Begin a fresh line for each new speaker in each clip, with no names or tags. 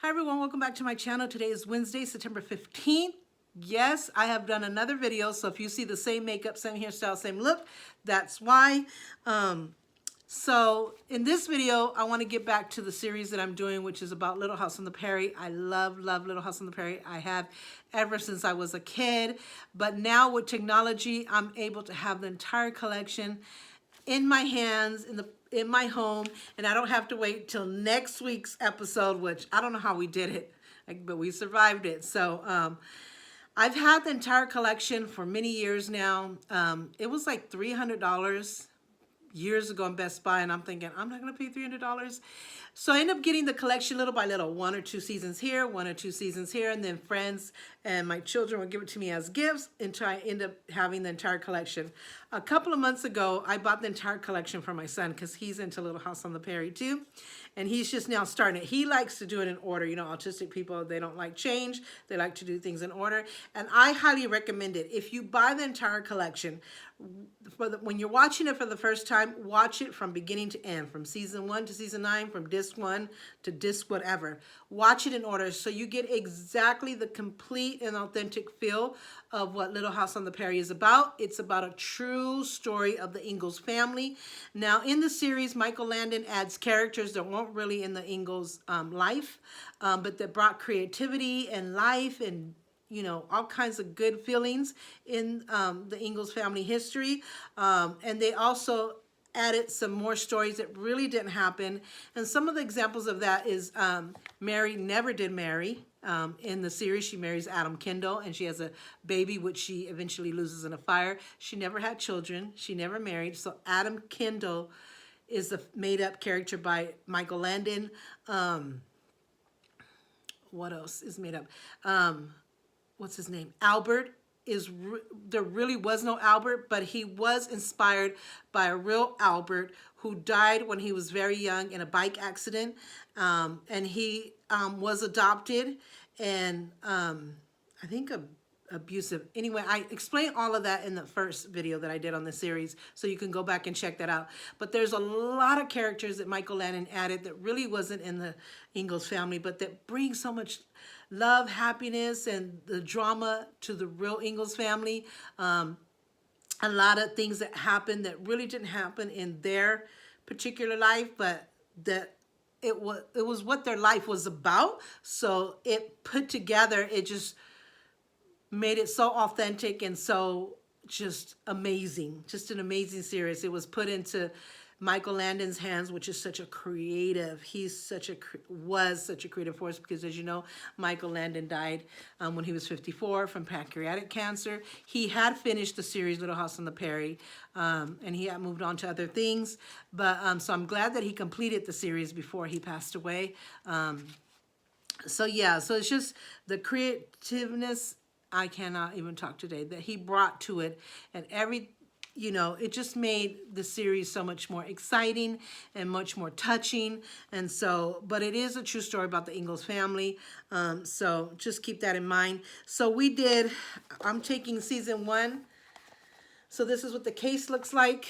Hi everyone, welcome back to my channel. Today is Wednesday, September 15th. Yes, I have done another video, so if you see the same makeup, same hairstyle, same look, that's why. So in this video, I want to get back to the series that I'm doing, which is about Little House on the Prairie. I love Little House on the Prairie. I have ever since I was a kid, but now with technology, I'm able to have the entire collection in my hands, in my home, and I don't have to wait till next week's episode, which I don't know how we did it, but we survived it. So I've had the entire collection for many years now. It was like $300 years ago in Best Buy, and I'm thinking, I'm not going to pay $300. So I end up getting the collection little by little, 1 or 2 seasons here, 1 or 2 seasons here, and then friends and my children would give it to me as gifts until I end up having the entire collection. A couple of months ago, I bought the entire collection for my son because he's into Little House on the Prairie too, and he's just now starting it. He likes to do it in order. You know, autistic people, they don't like change. They like to do things in order, and I highly recommend it. If you buy the entire collection, when you're watching it for the first time, watch it from beginning to end, from season 1 to season 9, from disc 1 to disc whatever. Watch it in order so you get exactly the complete and authentic feel of what Little House on the Prairie is about. It's about a true story of the Ingalls family. Now, in the series, Michael Landon adds characters that weren't really in the Ingalls life, but that brought creativity and life and all kinds of good feelings in the Ingalls family history. And they also added some more stories that really didn't happen. And some of the examples of that is Mary never did marry. In the series, she marries Adam Kendall, and she has a baby, which she eventually loses in a fire. She never had children. She never married. So Adam Kendall is a made-up character by Michael Landon. What else is made up? What's his name? Albert there really was no Albert, but he was inspired by a real Albert who died when he was very young in a bike accident. And he was adopted and I think abusive. Anyway, I explained all of that in the first video that I did on the series, so you can go back and check that out. But there's a lot of characters that Michael Landon added that really wasn't in the Ingalls family, but that bring so much love, happiness, and the drama to the real Ingalls family. A lot of things that happened that really didn't happen in their particular life, but that it was what their life was about. So it put together, it just made it so authentic and so just amazing, just an amazing series. It was put into Michael Landon's hands, which is such a creative, was such a creative force, because as you know, Michael Landon died when he was 54 from pancreatic cancer. He had finished the series Little House on the Prairie, and he had moved on to other things, but so I'm glad that he completed the series before he passed away. So yeah, so it's just the creativeness, I cannot even talk today, that he brought to it, and it just made the series so much more exciting and much more touching. And so, but it is a true story about the Ingalls family. So just keep that in mind. So I'm taking season 1. So this is what the case looks like.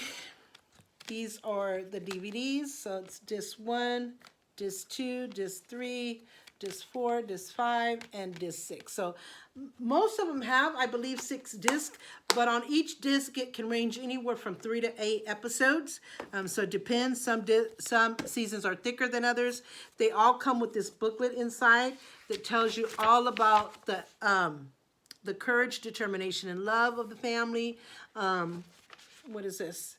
These are the DVDs. So it's disc 1, disc 2, disc 3, disc 4, disc 5, and disc 6. So most of them have, I believe, 6 discs, but on each disc it can range anywhere from 3 to 8 episodes. So it depends. Some seasons are thicker than others. They all come with this booklet inside that tells you all about the courage, determination, and love of the family. What is this?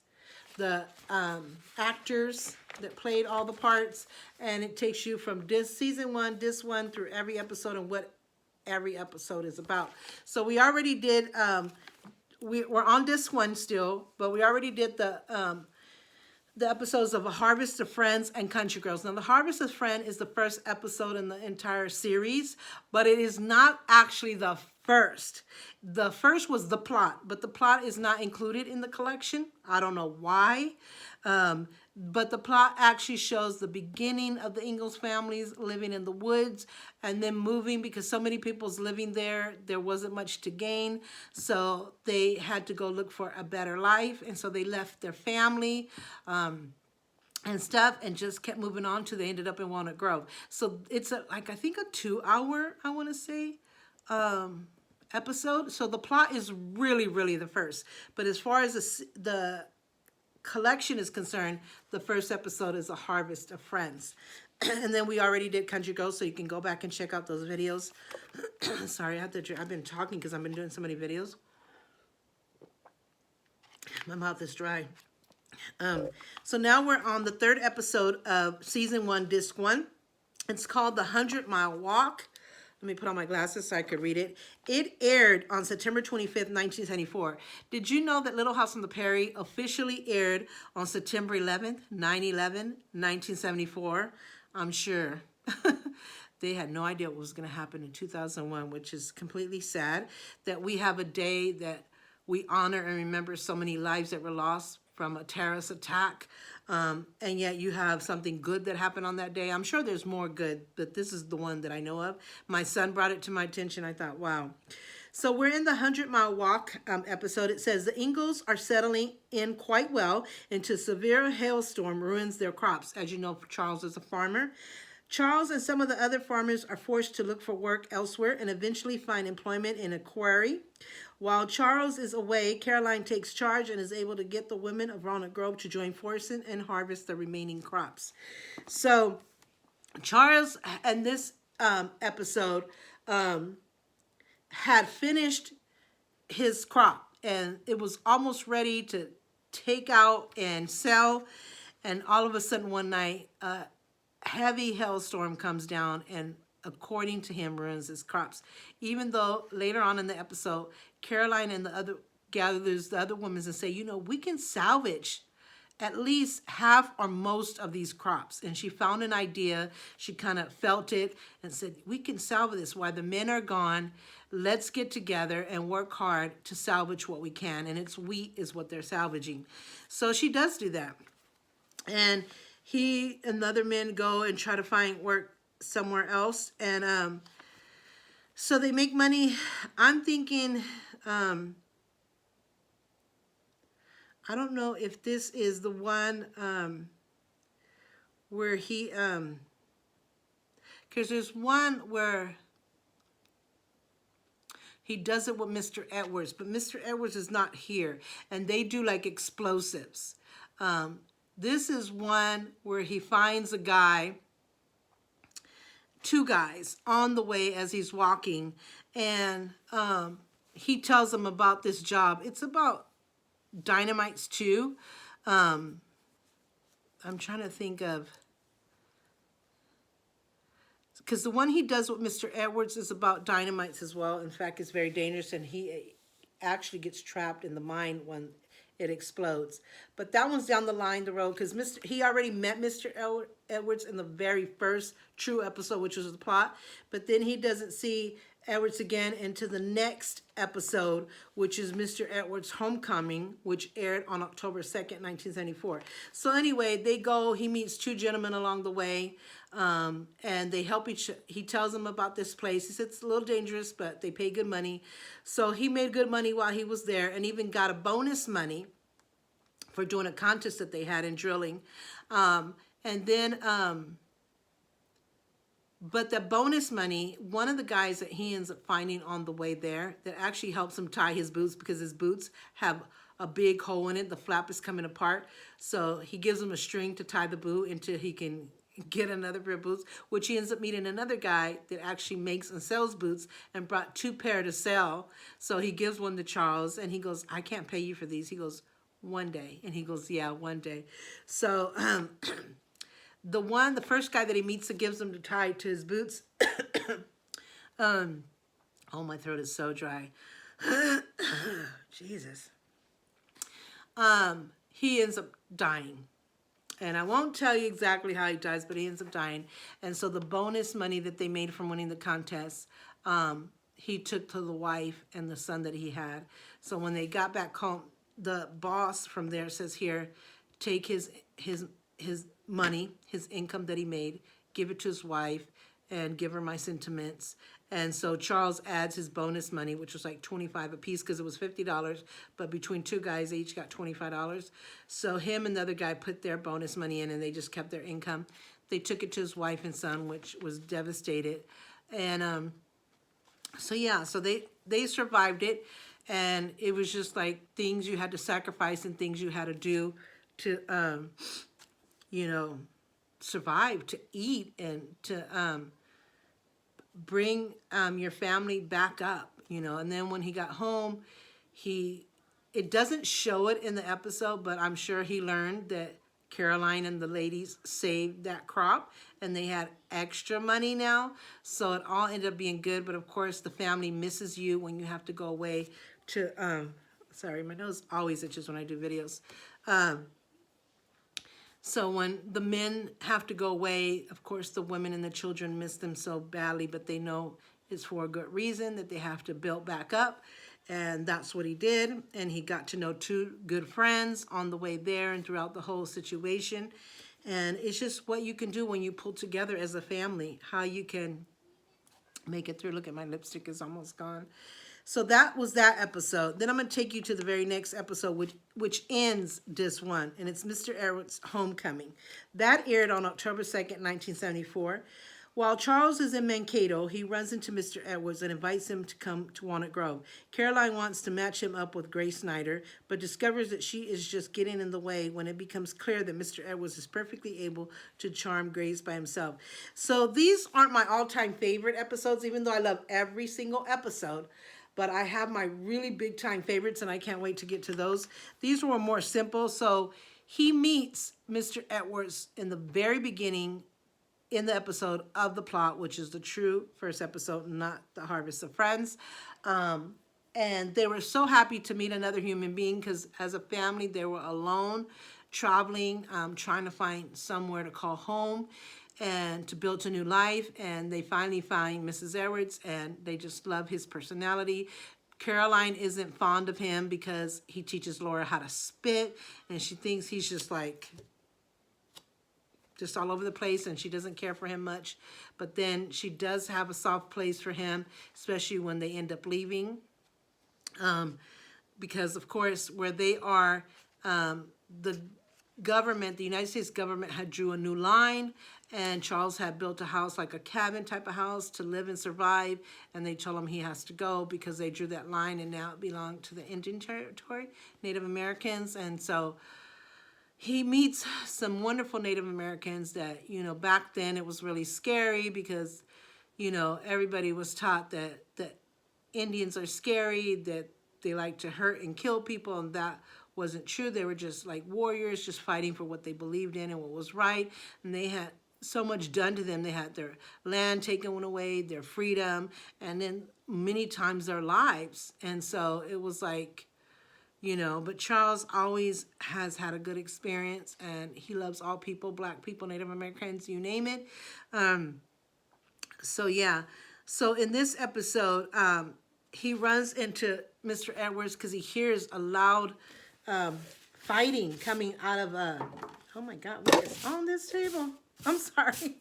The actors that played all the parts, and it takes you from season 1, disc 1, through every episode and what every episode is about. So we already did, we're on disc 1 still, but we already did the episodes of A Harvest of Friends and Country Girls. Now, The Harvest of Friends is the first episode in the entire series, but it is not actually the first. The first was the plot, but the plot is not included in the collection. I don't know why. But the plot actually shows the beginning of the Ingalls families living in the woods and then moving, because so many people's living there, there wasn't much to gain. So they had to go look for a better life. And so they left their family. and stuff, and just kept moving on till they ended up in Walnut Grove. So it's like I think a 2 hour, I want to say, episode. So the plot is really, really the first. But as far as the collection is concerned, the first episode is A Harvest of Friends. And then we already did Country Ghost, so you can go back and check out those videos. Sorry, I've been talking because I've been doing so many videos. My mouth is dry. So now we're on the 3rd episode of season 1, disc 1. It's called The 100-Mile Walk. Let me put on my glasses so I could read it. It aired on September 25th, 1974. Did you know that Little House on the Prairie officially aired on September 11th, 1974? I'm sure. They had no idea what was going to happen in 2001, which is completely sad that we have a day that we honor and remember so many lives that were lost from a terrorist attack. And yet you have something good that happened on that day. I'm sure there's more good, but this is the one that I know of. My son brought it to my attention. I thought, wow. So we're in the 100-Mile Walk episode. It says the Ingalls are settling in quite well into severe hailstorm ruins their crops. As you know, Charles is a farmer. Charles and some of the other farmers are forced to look for work elsewhere and eventually find employment in a quarry. While Charles is away, Caroline takes charge and is able to get the women of Walnut Grove to join forces and harvest the remaining crops. So Charles, in this episode, had finished his crop, and it was almost ready to take out and sell. And all of a sudden one night, heavy hailstorm comes down and, according to him, ruins his crops. Even though later on in the episode, Caroline and the other gathers the other women and say, you know, we can salvage at least half or most of these crops. And she found an idea. She kind of felt it and said, we can salvage this while the men are gone. Let's get together and work hard to salvage what we can. And it's wheat is what they're salvaging. So she does do that. And he and the other men go and try to find work somewhere else. And so they make money. I'm thinking, I don't know if this is the one where he, because there's one where he does it with Mr. Edwards, but Mr. Edwards is not here. And they do like explosives. This is one where he finds a guy, 2 guys, on the way as he's walking, and he tells them about this job. It's about dynamites too. I'm trying to think of, because the one he does with Mr. Edwards is about dynamites as well. In fact, it's very dangerous, and he actually gets trapped in the mine when it explodes. But that one's down the line, the road, because he already met Mr. Edwards in the very first true episode, which was the plot. But then he doesn't see Edwards again into the next episode, which is Mr. Edwards' Homecoming, which aired on October 2nd, 1974. So anyway, they go, he meets 2 gentlemen along the way, and they help he tells them about this place. He says it's a little dangerous, but they pay good money. So he made good money while he was there, and even got a bonus money for doing a contest that they had in drilling. And then, but the bonus money, one of the guys that he ends up finding on the way there that actually helps him tie his boots, because his boots have a big hole in it. The flap is coming apart. So he gives him a string to tie the boot until he can get another pair of boots, which he ends up meeting another guy that actually makes and sells boots and brought 2 pair to sell. So he gives one to Charles, and he goes, I can't pay you for these. He goes, one day. And he goes, yeah, one day. So the first guy that he meets that gives him to tie to his boots, oh, my throat is so dry. Jesus. He ends up dying. And I won't tell you exactly how he dies, but he ends up dying. And so the bonus money that they made from winning the contest, he took to the wife and the son that he had. So when they got back home, the boss from there says, here, take his money, his income that he made, give it to his wife, and give her my sentiments. And so Charles adds his bonus money, which was like 25 a piece because it was $50, but between two guys, they each got $25. So him and the other guy put their bonus money in and they just kept their income. They took it to his wife and son, which was devastated. And so yeah, so they survived it. And it was just like things you had to sacrifice and things you had to do to, you know, survive, to eat, and to bring your family back up, you know. And then when he got home, it doesn't show it in the episode, but I'm sure he learned that Caroline and the ladies saved that crop and they had extra money now. So it all ended up being good. But of course, the family misses you when you have to go away to, sorry, my nose always itches when I do videos. So when the men have to go away, of course, the women and the children miss them so badly, but they know it's for a good reason, that they have to build back up. And that's what he did. And he got to know two good friends on the way there and throughout the whole situation. And it's just what you can do when you pull together as a family, how you can make it through. Look at my lipstick is almost gone. So that was that episode. Then I'm going to take you to the very next episode, which ends this one, and it's Mr. Edwards' Homecoming. That aired on October 2nd, 1974. While Charles is in Mankato, he runs into Mr. Edwards and invites him to come to Walnut Grove. Caroline wants to match him up with Grace Snyder, but discovers that she is just getting in the way when it becomes clear that Mr. Edwards is perfectly able to charm Grace by himself. So these aren't my all-time favorite episodes, even though I love every single episode. But I have my really big time favorites, and I can't wait to get to those. These were more simple. So he meets Mr. Edwards in the very beginning in the episode of The Plot, which is the true first episode, not The Harvest of Friends. And they were so happy to meet another human being because as a family, they were alone, traveling, trying to find somewhere to call home and to build a new life. And they finally find Mrs. Edwards, and they just love his personality. Caroline isn't fond of him because he teaches Laura how to spit, and she thinks he's just like, just all over the place, and she doesn't care for him much. But then she does have a soft place for him, especially when they end up leaving. Because of course, where they are, the government, the United States government had drew a new line, and Charles had built a house, like a cabin type of house, to live and survive, and they told him he has to go because they drew that line, and now it belonged to the Indian Territory, Native Americans. And so he meets some wonderful Native Americans that, you know, back then it was really scary because, you know, everybody was taught that Indians are scary, that they like to hurt and kill people, and that wasn't true. They were just like warriors, just fighting for what they believed in and what was right. And they had so much done to them. They had their land taken away, their freedom, and then many times their lives. And so it was like, you know, but Charles always has had a good experience, and he loves all people, Black people, Native Americans, you name it. So yeah, so in this episode, he runs into Mr. Edwards because he hears a loud fighting coming out of oh my God, what is on this table? I'm sorry.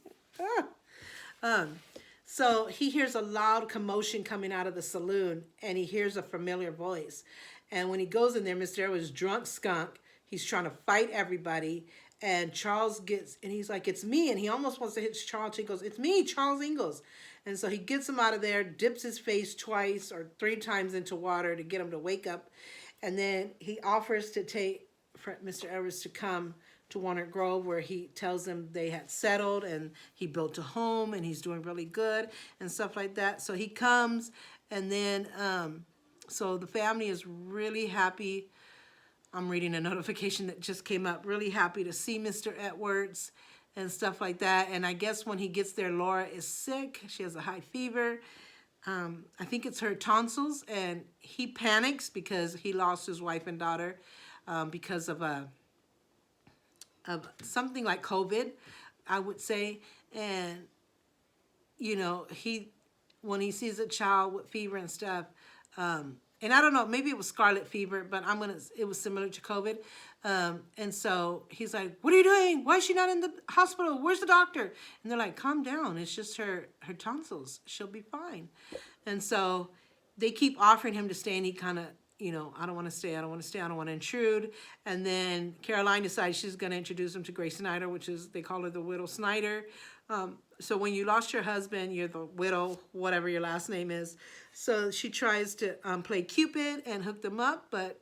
So he hears a loud commotion coming out of the saloon, and he hears a familiar voice. And when he goes in there, Mr. Edwards, drunk skunk, he's trying to fight everybody. And Charles gets, and he's like, it's me. And he almost wants to hit Charles. He goes, it's me, Charles Ingalls. And so he gets him out of there, dips his face twice or 3 times into water to get him to wake up. And then he offers to take Mr. Edwards to come to Walnut Grove, where he tells them they had settled and he built a home and he's doing really good and stuff like that. So he comes, and then so the family is really happy. I'm reading a notification that just came up. Really happy to see Mr. Edwards and stuff like that. And I guess when he gets there, Laura is sick. She has a high fever. I think it's her tonsils, and he panics because he lost his wife and daughter because of something like COVID, I would say. And you know, when he sees a child with fever and stuff, and I don't know, maybe it was scarlet fever, but it was similar to COVID. And so he's like, what are you doing? Why is she not in the hospital? Where's the doctor? And they're like, calm down. It's just her tonsils. She'll be fine. And so they keep offering him to stay, and he kind of, I don't want to stay, I don't want to stay, I don't want to intrude. And then Caroline decides she's going to introduce him to Grace Snyder, which is, they call her the Widow Snyder. So when you lost your husband, you're the widow, whatever your last name is. So she tries to play Cupid and hook them up, but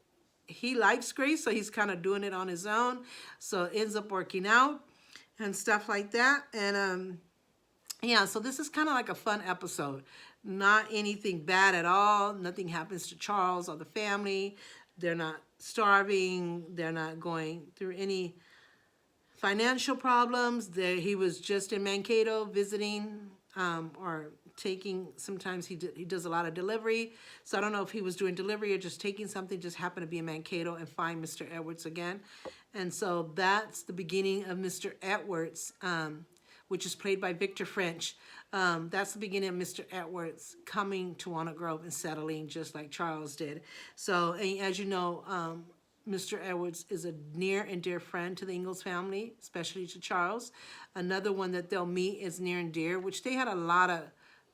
he likes Grace, so he's kind of doing it on his own. So it ends up working out and stuff like that. And yeah, so this is kind of like a fun episode. Not anything bad at all. Nothing happens to Charles or the family. They're not starving. They're not going through any financial problems. He was just in Mankato visiting or taking, sometimes he does a lot of delivery. So I don't know if he was doing delivery or just taking something, just happened to be in Mankato and find Mr. Edwards again. And so that's the beginning of Mr. Edwards, which is played by Victor French. That's the beginning of Mr. Edwards coming to Walnut Grove and settling just like Charles did. So, and as you know, Mr. Edwards is a near and dear friend to the Ingalls family, especially to Charles. Another one that they'll meet is near and dear, which they had a lot of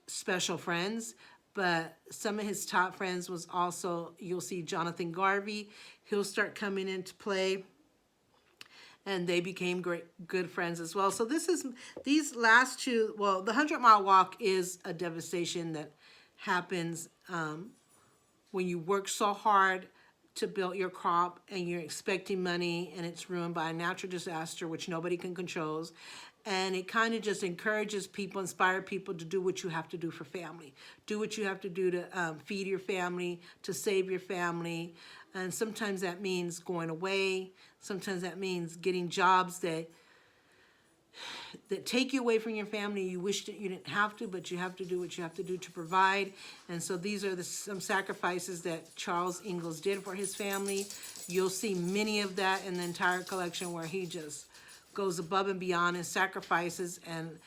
special friends, but some of his top friends was also, you'll see Jonathan Garvey. He'll start coming into play, and they became good friends as well. So these last two, well, the 100-mile walk is a devastation that happens when you work so hard to build your crop and you're expecting money and it's ruined by a natural disaster which nobody can control. And it kind of just encourages people, inspire people to do what you have to do for family. Do what you have to do to feed your family, to save your family. And sometimes that means going away. Sometimes that means getting jobs that take you away from your family. You wish that you didn't have to, but you have to do what you have to do to provide. And so these are some sacrifices that Charles Ingalls did for his family. You'll see many of that in the entire collection where he just goes above and beyond and sacrifices and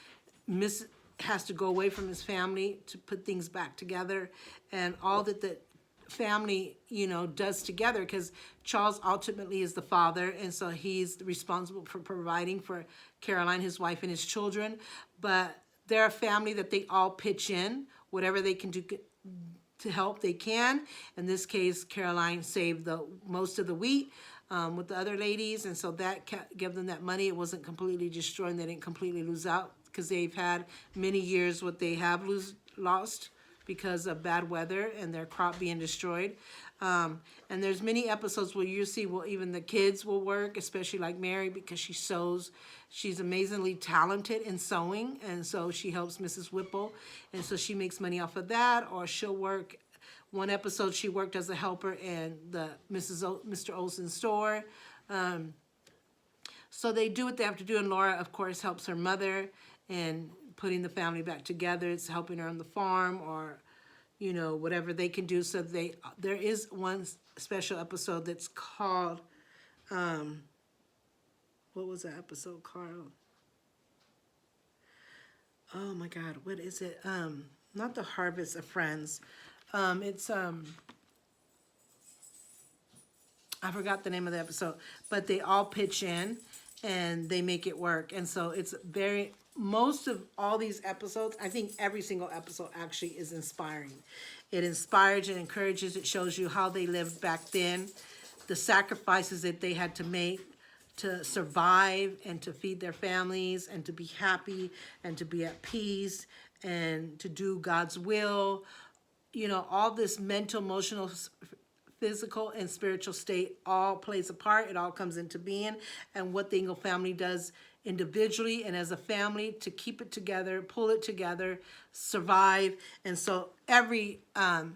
has to go away from his family to put things back together, and all that the family, does together, because Charles ultimately is the father, and so he's responsible for providing for Caroline, his wife, and his children. But they're a family that they all pitch in, whatever they can do to help, they can. In this case, Caroline saved most of the wheat with the other ladies, and so that gave them that money. It wasn't completely destroyed, and they didn't completely lose out, because they've had many years what they have lost because of bad weather and their crop being destroyed. And there's many episodes where you see, well, even the kids will work, especially like Mary, because she sews. She's amazingly talented in sewing, and so she helps Mrs. Whipple, and so she makes money off of that. Or she'll work. One episode, she worked as a helper in the Mr. Olson's store. So they do what they have to do, and Laura, of course, helps her mother in putting the family back together. It's helping her on the farm, or whatever they can do. So there is one special episode that's called, what was that episode called? Oh my God, what is it? Not The Harvest of Friends. It's I forgot the name of the episode, but they all pitch in and they make it work. And so it's most of all these episodes, I think every single episode actually is inspiring. It inspires and encourages. It shows you how they lived back then, the sacrifices that they had to make to survive and to feed their families and to be happy and to be at peace and to do God's will. All this mental, emotional, physical, and spiritual state all plays a part. It all comes into being. And what the Ingalls family does individually and as a family to keep it together, pull it together, survive. And so and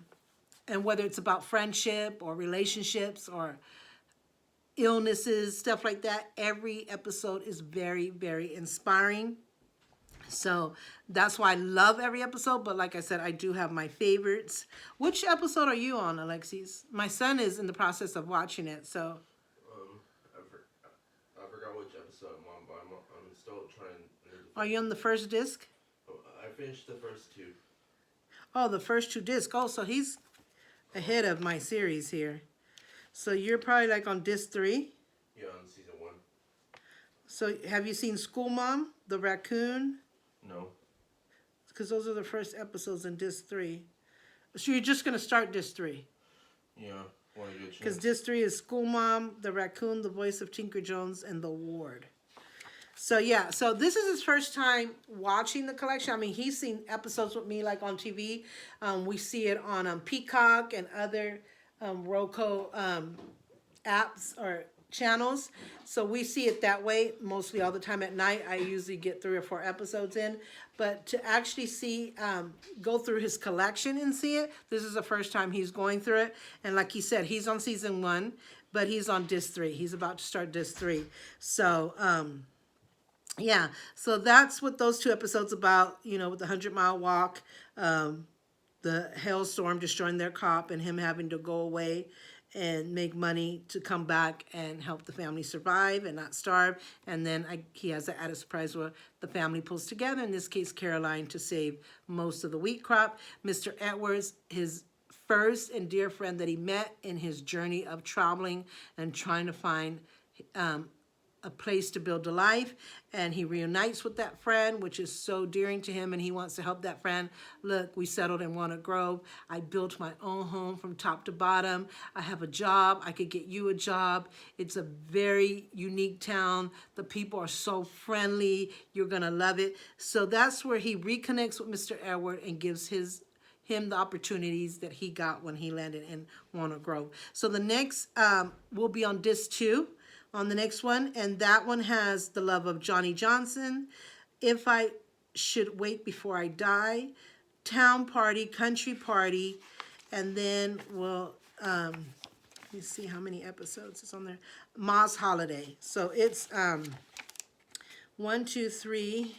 whether it's about friendship or relationships or illnesses, stuff like that, every episode is very, very inspiring. So that's why I love every episode. But like I said, I do have my favorites. Which episode are you on, Alexis? My son is in the process of watching it. So
I forgot which episode I'm on, but I'm still trying.
Are you on the first disc?
I finished the first two.
Oh, the first two discs. Oh, so he's ahead of my series here. So you're probably like on disc 3.
Yeah, on season 1.
So have you seen School Mom, the raccoon?
No.
Because those are the first episodes in disc 3. So you're just going to start disc 3.
Yeah, want to get
Because
chance.
disc 3 is School Mom, the raccoon, the voice of Tinker Jones, and the ward. So yeah, so this is his first time watching the collection. I mean, he's seen episodes with me like on TV. We see it on Peacock and other Roku apps or channels. So we see it that way mostly all the time at night. I usually get 3 or 4 episodes in. But to actually see, go through his collection and see it, this is the first time he's going through it. And like he said, he's on season 1, but he's on disc 3. He's about to start disc 3. So, yeah, so that's what those 2 episodes about, you know, with the 100-mile walk, the hailstorm destroying their cop and him having to go away and make money to come back and help the family survive and not starve. And then he has an added surprise where the family pulls together, in this case Caroline, to save most of the wheat crop. Mr. Edwards, his first and dear friend that he met in his journey of traveling and trying to find a place to build a life, and he reunites with that friend, which is so dearing to him, and he wants to help that friend. Look, we settled in Walnut Grove. I built my own home from top to bottom. I have a job. I could get you a job. It's a very unique town. The people are so friendly. You're gonna love it. So that's where he reconnects with Mr. Edward and gives him the opportunities that he got when he landed in Walnut Grove. So the next will be on disc 2. On the next one, and that one has The Love of Johnny Johnson, If I Should Wait Before I Die, Town Party, Country Party, and then we'll, let me see how many episodes is on there, Ma's Holiday. So it's 1, 2, 3,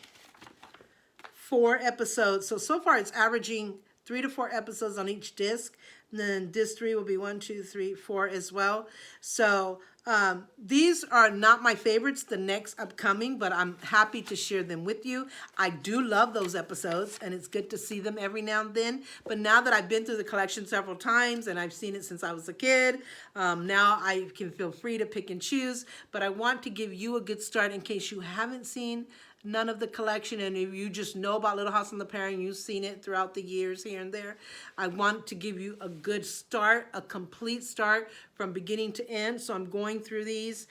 4 episodes. So far it's averaging 3 to 4 episodes on each disc. And then disc 3 will be 1, 2, 3, 4 as well. So these are not my favorites, the next upcoming, but I'm happy to share them with you. I do love those episodes, and it's good to see them every now and then. But now that I've been through the collection several times, and I've seen it since I was a kid, now I can feel free to pick and choose. But I want to give you a good start in case you haven't seen none of the collection, and if you just know about Little House on the Prairie and you've seen it throughout the years here and there, I want to give you a good start, a complete start from beginning to end. So I'm going through these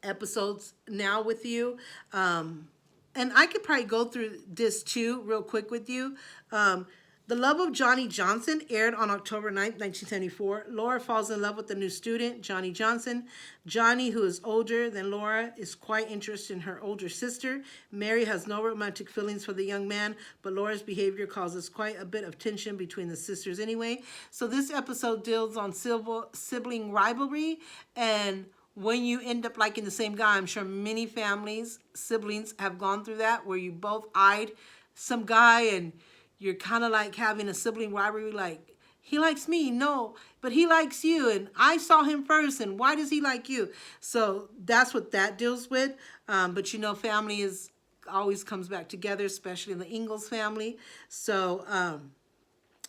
episodes now with you. And I could probably go through this too real quick with you. The Love of Johnny Johnson aired on October 9th, 1974. Laura falls in love with the new student, Johnny Johnson. Johnny, who is older than Laura, is quite interested in her older sister. Mary has no romantic feelings for the young man, but Laura's behavior causes quite a bit of tension between the sisters anyway. So this episode deals on sibling rivalry, and when you end up liking the same guy, I'm sure many families, siblings have gone through that, where you both eyed some guy and you're kind of like having a sibling rivalry, like, he likes me, no, but he likes you, and I saw him first, and why does he like you? So that's what that deals with. But you know, family is always comes back together, especially in the Ingalls family. So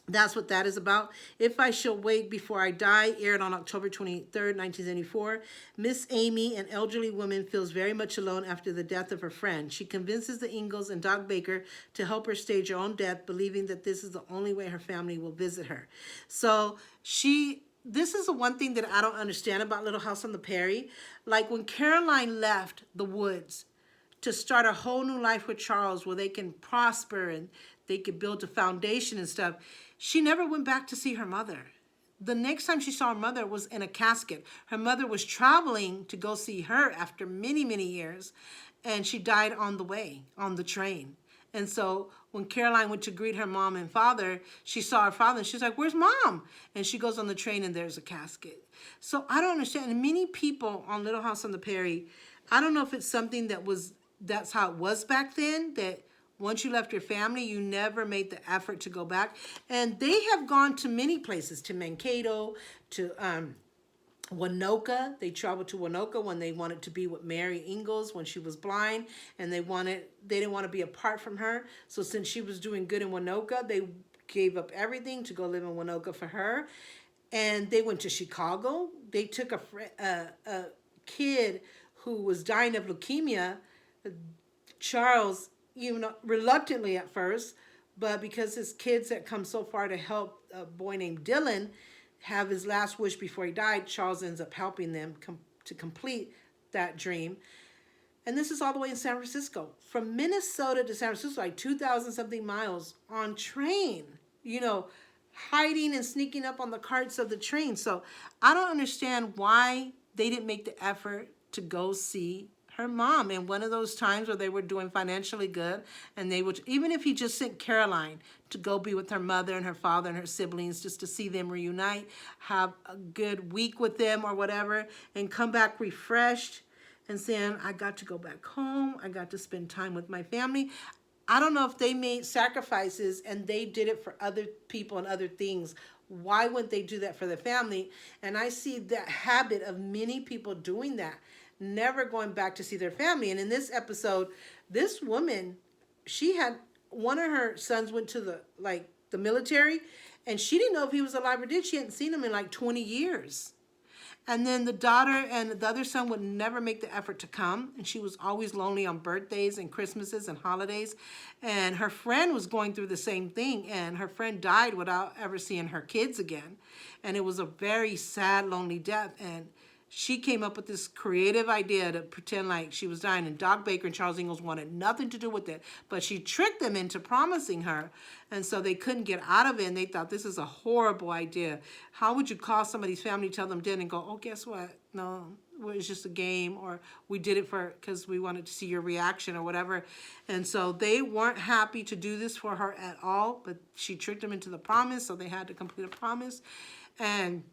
that's what that is about. If I Shall Wait Before I Die aired on October 23rd, 1974. Miss Amy, an elderly woman, feels very much alone after the death of her friend. She convinces the Ingalls and Doc Baker to help her stage her own death, believing that this is the only way her family will visit her. So this is the one thing that I don't understand about Little House on the Prairie. Like when Caroline left the woods to start a whole new life with Charles, where they can prosper and they could build a foundation and stuff, she never went back to see her mother. The next time she saw her mother was in a casket. Her mother was traveling to go see her after many, many years, and she died on the way, on the train. And so when Caroline went to greet her mom and father, she saw her father, and she's like, "Where's mom?" And she goes on the train, and there's a casket. So I don't understand. And many people on Little House on the Prairie, I don't know if it's something that's how it was back then, that once you left your family, you never made the effort to go back. And they have gone to many places, to Mankato, to Winoka. They traveled to Winoka when they wanted to be with Mary Ingalls when she was blind, and they didn't want to be apart from her. So since she was doing good in Winoka, they gave up everything to go live in Winoka for her. And they went to Chicago. They took a kid who was dying of leukemia, Charles, reluctantly at first, but because his kids had come so far to help a boy named Dylan have his last wish before he died, Charles ends up helping them to complete that dream. And this is all the way in San Francisco. From Minnesota to San Francisco, like 2,000 something miles on train, hiding and sneaking up on the carts of the train. So I don't understand why they didn't make the effort to go see her mom in one of those times where they were doing financially good, and they would, even if he just sent Caroline to go be with her mother and her father and her siblings just to see them reunite, have a good week with them or whatever, and come back refreshed and saying, I got to go back home, I got to spend time with my family. I don't know if they made sacrifices and they did it for other people and other things. Why wouldn't they do that for the family? And I see that habit of many people doing that, never going back to see their family. And in this episode, this woman, she had, one of her sons went to the military, and she didn't know if he was alive or dead. She hadn't seen him in like 20 years. And then the daughter and the other son would never make the effort to come. And she was always lonely on birthdays and Christmases and holidays. And her friend was going through the same thing. And her friend died without ever seeing her kids again. And it was a very sad, lonely death. And she came up with this creative idea to pretend like she was dying, and Doc Baker and Charles Ingalls wanted nothing to do with it, but she tricked them into promising her, and so they couldn't get out of it, and they thought, this is a horrible idea. How would you call somebody's family, tell them dead, and go, oh, guess what? No, it was just a game, or we did it because we wanted to see your reaction or whatever. And so they weren't happy to do this for her at all, but she tricked them into the promise, so they had to complete a promise. And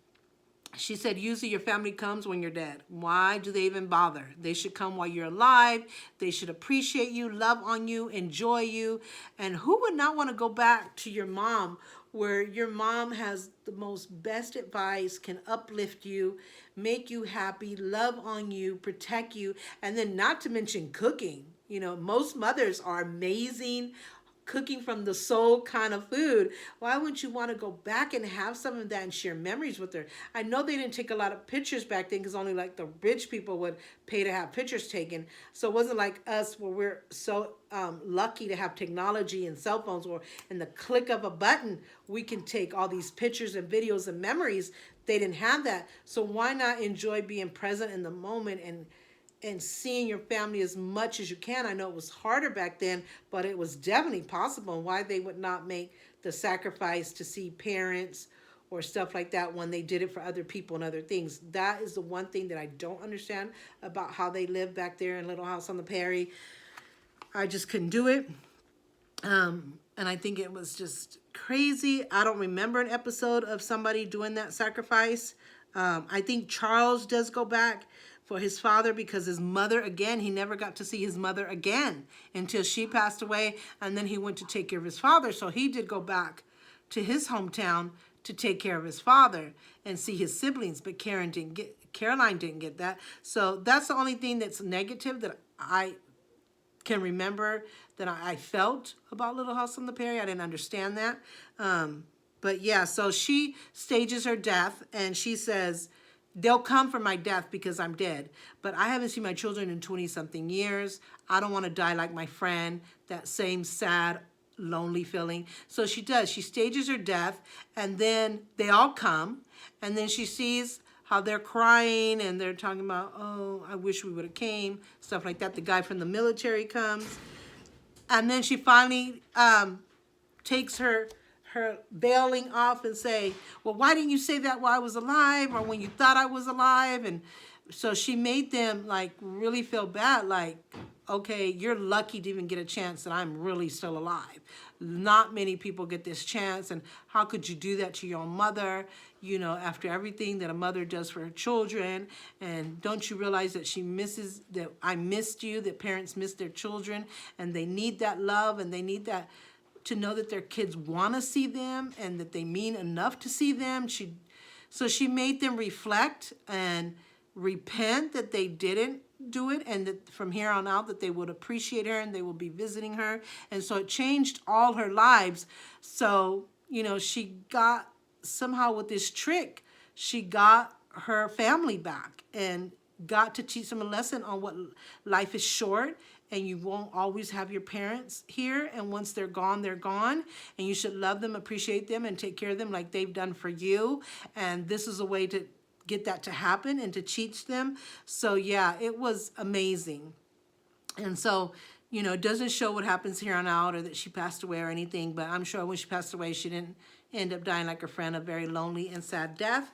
she said, usually your family comes when you're dead. Why do they even bother? They should come while you're alive. They should appreciate you, love on you, enjoy you. And who would not want to go back to your mom, where your mom has the most best advice, can uplift you, make you happy, love on you, protect you, and then not to mention cooking. Most mothers are amazing, cooking from the soul kind of food. Why wouldn't you want to go back and have some of that and share memories with her? I know they didn't take a lot of pictures back then because only like the rich people would pay to have pictures taken. So it wasn't like us where we're so lucky to have technology and cell phones, or in the click of a button, we can take all these pictures and videos and memories. They didn't have that. So why not enjoy being present in the moment and seeing your family as much as you can? I know it was harder back then, but it was definitely possible. And why they would not make the sacrifice to see parents or stuff like that when they did it for other people and other things. That is the one thing that I don't understand about how they lived back there in Little House on the Prairie. I just couldn't do it. And I think it was just crazy. I don't remember an episode of somebody doing that sacrifice. I think Charles does go back for his father because his mother, again, he never got to see his mother again until she passed away, and then he went to take care of his father. So he did go back to his hometown to take care of his father and see his siblings, but Caroline didn't get that. So that's the only thing that's negative that I can remember that I felt about Little House on the Prairie. I didn't understand that. But yeah, so she stages her death, and she says, they'll come for my death because I'm dead, but I haven't seen my children in 20-something years. I don't want to die like my friend, that same sad, lonely feeling. So she does. She stages her death, and then they all come, and then she sees how they're crying, and they're talking about, oh, I wish we would have came, stuff like that. The guy from the military comes, and then she finally takes her bailing off and say, well, why didn't you say that while I was alive, or when you thought I was alive? And so she made them like really feel bad, like, okay, you're lucky to even get a chance that I'm really still alive. Not many people get this chance, and how could you do that to your own mother, after everything that a mother does for her children? And don't you realize that she misses, that I missed you, that parents miss their children, and they need that love, and they need that to know that their kids want to see them and that they mean enough to see them. So she made them reflect and repent that they didn't do it, and that from here on out that they would appreciate her and they will be visiting her. And so it changed all her lives. So, she got somehow with this trick, she got her family back and got to teach them a lesson on what life is short, and you won't always have your parents here, and once they're gone, and you should love them, appreciate them, and take care of them like they've done for you. And this is a way to get that to happen and to teach them. So yeah, it was amazing. And so, it doesn't show what happens here on out or that she passed away or anything, but I'm sure when she passed away, she didn't end up dying like her friend, a very lonely and sad death.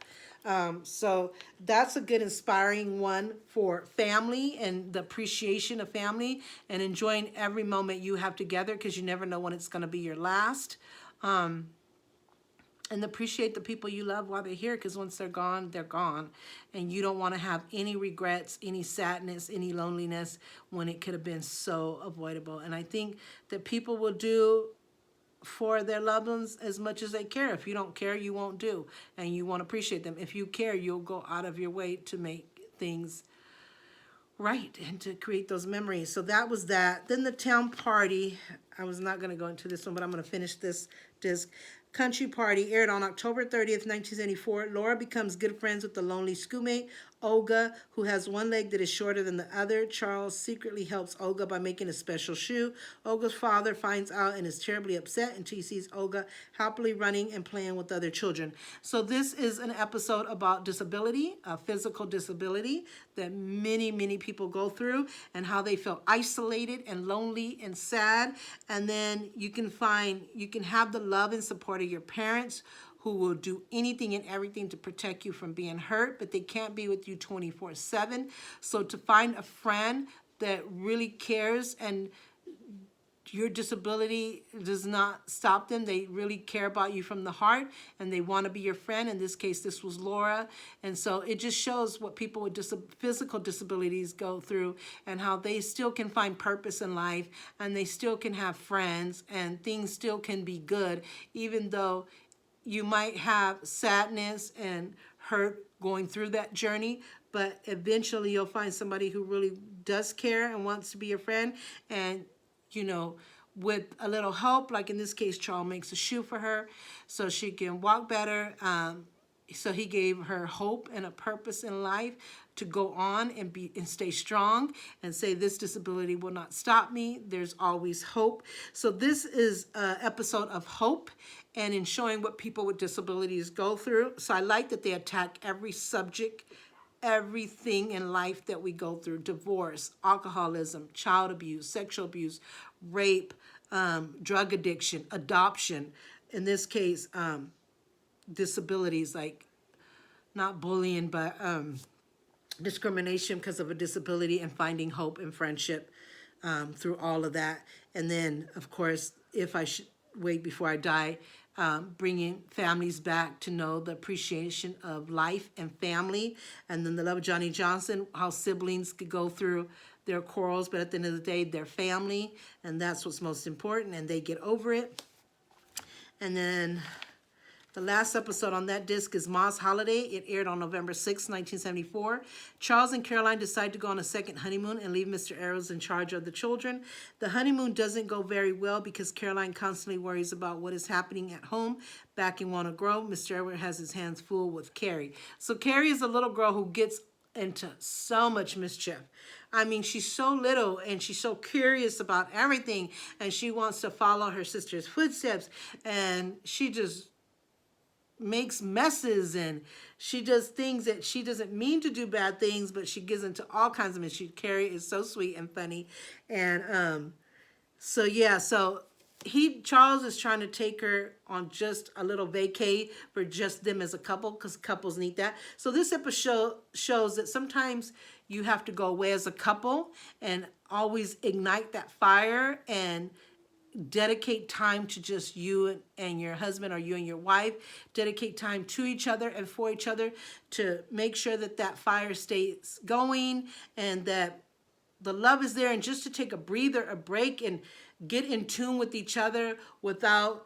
So that's a good inspiring one for family and the appreciation of family and enjoying every moment you have together, because you never know when it's going to be your last. And appreciate the people you love while they're here, because once they're gone, and you don't want to have any regrets, any sadness, any loneliness when it could have been so avoidable. And I think that people will do for their loved ones as much as they care. If you don't care, you won't do, and you won't appreciate them. If you care, you'll go out of your way to make things right and to create those memories. So that was that. Then the town party. I was not going to go into this one, but I'm going to finish this disc. Country Party aired on October 30th, 1974. Laura becomes good friends with the lonely schoolmate, Olga, who has one leg that is shorter than the other. Charles secretly helps Olga by making a special shoe. Olga's father finds out and is terribly upset until he sees Olga happily running and playing with other children. So this is an episode about disability, a physical disability that many, many people go through, and how they feel isolated and lonely and sad. And then you can have the love and support of your parents, who will do anything and everything to protect you from being hurt, but they can't be with you 24/7. So to find a friend that really cares, and your disability does not stop them, they really care about you from the heart, and they want to be your friend. In this case, this was Laura. And so it just shows what people with physical disabilities go through, and how they still can find purpose in life, and they still can have friends, and things still can be good, even though you might have sadness and hurt going through that journey, but eventually you'll find somebody who really does care and wants to be your friend. And, with a little help, like in this case, Charles makes a shoe for her so she can walk better. So he gave her hope and a purpose in life to go on and stay strong, and say, this disability will not stop me. There's always hope. So this is an episode of hope, and in showing what people with disabilities go through. So I like that they attack every subject, everything in life that we go through: divorce, alcoholism, child abuse, sexual abuse, rape, drug addiction, adoption. In this case, disabilities, like not bullying, but discrimination because of a disability, and finding hope and friendship through all of that. And then, of course, If I Should Wait Before I Die, bringing families back to know the appreciation of life and family. And then The Love of Johnny Johnson, how siblings could go through their quarrels, but at the end of the day, they're family, and that's what's most important, and they get over it. And then the last episode on that disc is Ma's Holiday. It aired on November 6, 1974. Charles and Caroline decide to go on a second honeymoon and leave Mr. Arrows in charge of the children. The honeymoon doesn't go very well because Caroline constantly worries about what is happening at home back in Wanna Grow. Mr. Arrows has his hands full with Carrie. So Carrie is a little girl who gets into so much mischief. I mean, she's so little and she's so curious about everything, and she wants to follow her sister's footsteps, and she just makes messes, and she does things that she doesn't mean to do, bad things, but she gets into all kinds of mischief. Carrie is so sweet and funny. And so Charles is trying to take her on just a little vacay for just them as a couple, because couples need that. So this episode shows that sometimes you have to go away as a couple and always ignite that fire and dedicate time to just you and your husband, or you and your wife. Dedicate time to each other and for each other to make sure that that fire stays going, and that the love is there, and just to take a breather, a break, and get in tune with each other without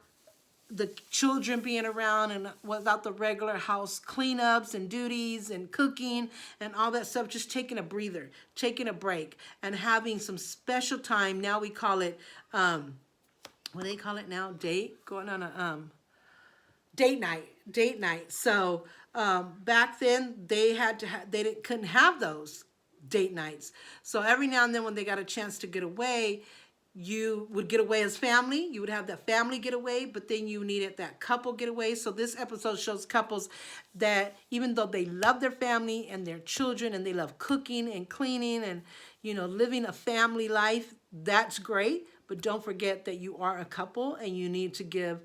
the children being around, and without the regular house cleanups and duties and cooking and all that stuff. Just taking a breather, taking a break, and having some special time. Now we call it, what do they call it now? Date? Going on a, date night. So back then they had to couldn't have those date nights. So every now and then when they got a chance to get away, you would get away as family. You would have that family getaway, but then you needed that couple getaway. So this episode shows couples that even though they love their family and their children and they love cooking and cleaning and, you know, living a family life, that's great. But don't forget that you are a couple and you need to give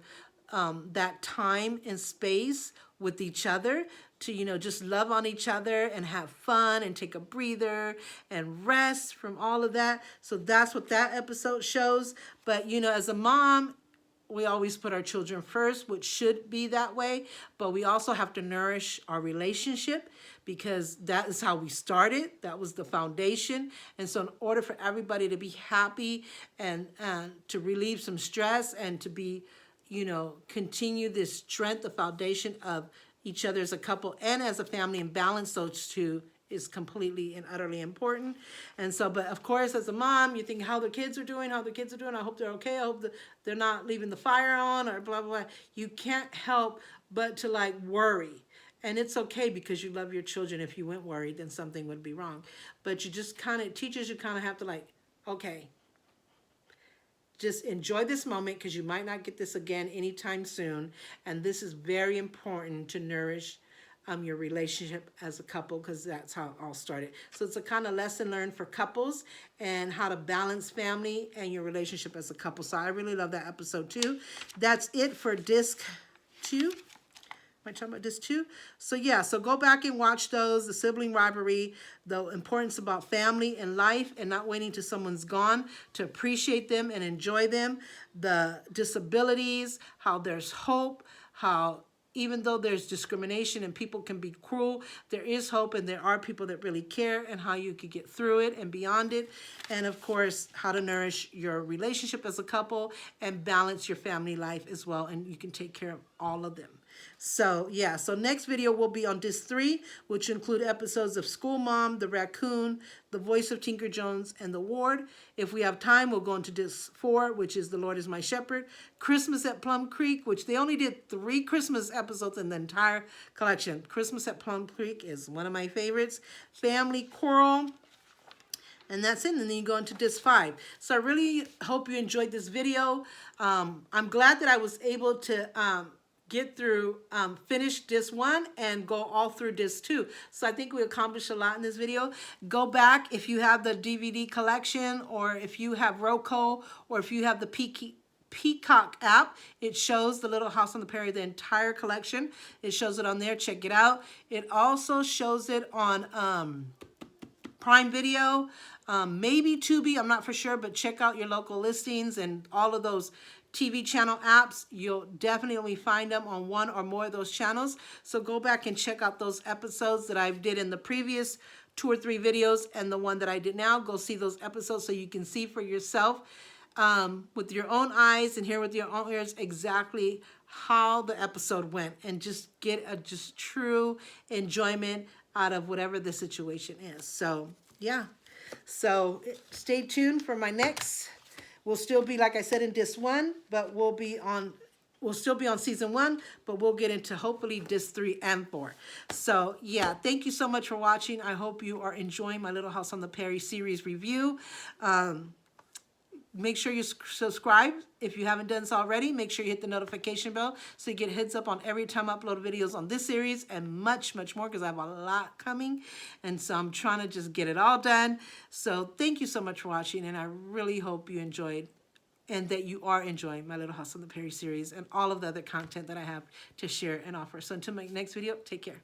that time and space with each other to, you know, just love on each other and have fun and take a breather and rest from all of that. So that's what that episode shows. But, you know, as a mom, we always put our children first, which should be that way. But we also have to nourish our relationship because that is how we started. That was the foundation. And so in order for everybody to be happy and to relieve some stress and to be, you know, continue this strength, the foundation of each other as a couple and as a family, and balance those two is completely and utterly important. And so, but of course, as a mom, you think how the kids are doing, I hope they're okay. I hope that they're not leaving the fire on or blah, blah, blah. You can't help but to like worry. And it's okay because you love your children. If you went worried, then something would be wrong. But you just kind of, teachers, you kind of have to like, okay, just enjoy this moment because you might not get this again anytime soon. And this is very important to nourish your relationship as a couple because that's how it all started. So it's a kind of lesson learned for couples and how to balance family and your relationship as a couple. So I really love that episode too. That's it for disc 2. Am I talking about this too? So yeah, so go back and watch those, the sibling rivalry, the importance about family and life and not waiting till someone's gone to appreciate them and enjoy them, the disabilities, how there's hope, how even though there's discrimination and people can be cruel, there is hope and there are people that really care and how you could get through it and beyond it. And of course, how to nourish your relationship as a couple and balance your family life as well. And you can take care of all of them. So yeah, so next video will be on disc 3, which include episodes of School Mom, The Raccoon, The Voice of Tinker Jones, and The Ward. If we have time, we'll go into disc 4, which is The Lord is My Shepherd, Christmas at Plum Creek, which they only did 3 Christmas episodes in the entire collection. Christmas at Plum Creek is one of my favorites. Family Quarrel. And that's it. And then you go into disc 5. So I really hope you enjoyed this video. I'm glad that I was able to get through, finish disc 1 and go all through disc 2. So I think we accomplished a lot in this video. Go back if you have the DVD collection or if you have Roku or if you have the Peacock app. It shows the Little House on the Prairie, the entire collection. It shows it on there. Check it out. It also shows it on Prime Video, maybe Tubi, I'm not for sure, but check out your local listings and all of those TV channel apps. You'll definitely find them on one or more of those channels. So go back and check out those episodes that I did in the previous 2 or 3 videos and the one that I did now. Go see those episodes so you can see for yourself with your own eyes and hear with your own ears exactly how the episode went and just get a just true enjoyment out of whatever the situation is. So yeah, so stay tuned for my next. We'll still be, like I said, in disc 1, but we'll still be on season 1, but we'll get into hopefully disc 3 and 4. So yeah, thank you so much for watching. I hope you are enjoying my Little House on the Prairie series review. Make sure you subscribe if you haven't done so already. Make sure you hit the notification bell so you get heads up on every time I upload videos on this series and much, much more because I have a lot coming. And so I'm trying to just get it all done. So thank you so much for watching, and I really hope you enjoyed and that you are enjoying my Little House on the Prairie series and all of the other content that I have to share and offer. So until my next video, take care.